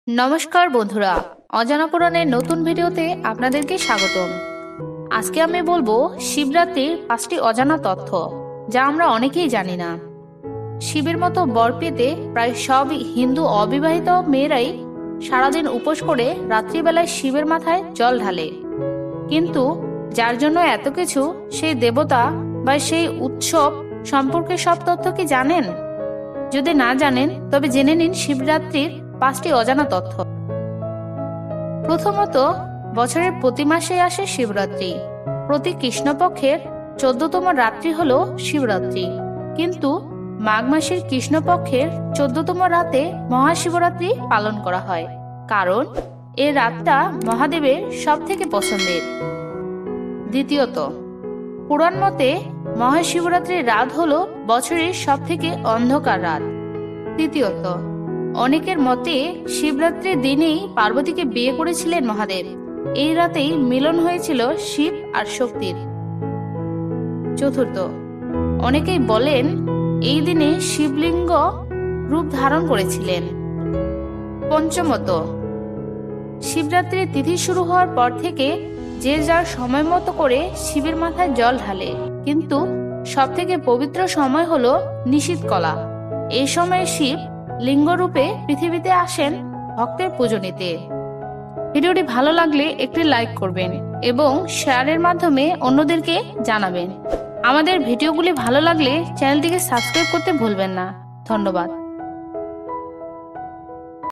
নমস্কার বন্ধুরা, অজানা পুরাণের নতুন ভিডিওতে আপনাদেরকে স্বাগতম। আজকে আমি বলবো শিবরাত্রির 5টি অজানা তথ্য যা আমরা অনেকেই জানি না। শিবের মতো বর পেতে প্রায় সব হিন্দু অবিবাহিত মেয়েরাই সারাদিন উপোস করে রাত্রিবেলায় শিবের মাথায় জল ঢালে। কিন্তু যার জন্য এত কিছু, সেই দেবতা বা সেই উৎসব সম্পর্কে সব তথ্য কি জানেন? যদি না জানেন তবে জেনে নিন শিবরাত্রির 5টি অজানা তথ্য। প্রথমত, বছরের প্রতি মাসে আসে শিবরাত্রি। প্রতি কৃষ্ণপক্ষের 14তম রাত্রি হলো শিবরাত্রি, কিন্তু মাঘ মাসের কৃষ্ণপক্ষের 14তম রাতে মহাশিবরাত্রি পালন করা হয়, কারণ এই রাতটা মহাদেবের সব থেকে পছন্দের। দ্বিতীয়ত, পুরাণ মতে মহাশিবরাত্রির রাত হলো বছরের সব থেকে অন্ধকার রাত। তৃতীয়ত, অনেকের মতে শিবরাত্রির দিনেই পার্বতীকে বিয়ে করেছিলেন মহাদেব। এই রাতেই মিলন হয়েছিল শিব আর শক্তির। চতুর্থ, অনেকেই বলেন এই দিনে শিবলিঙ্গ রূপ ধারণ করেছিলেন। পঞ্চমত, শিবরাত্রির তিথি শুরু হওয়ার পর থেকে যে যার সময় মতো করে শিবের মাথায় জল ঢালে, কিন্তু সব থেকে পবিত্র সময় হলো নিশীথকলা। এই সময়ে শিব লিঙ্গরূপে পৃথিবীতে আসেন ভক্তের পুজো নিতে। ভিডিওটি ভালো লাগলে একটি লাইক করবেন এবং শেয়ারের মাধ্যমে অন্যদেরকে জানাবেন। আমাদের ভিডিওগুলি ভালো লাগলে চ্যানেলটিকে সাবস্ক্রাইব করতে ভুলবেন না। ধন্যবাদ।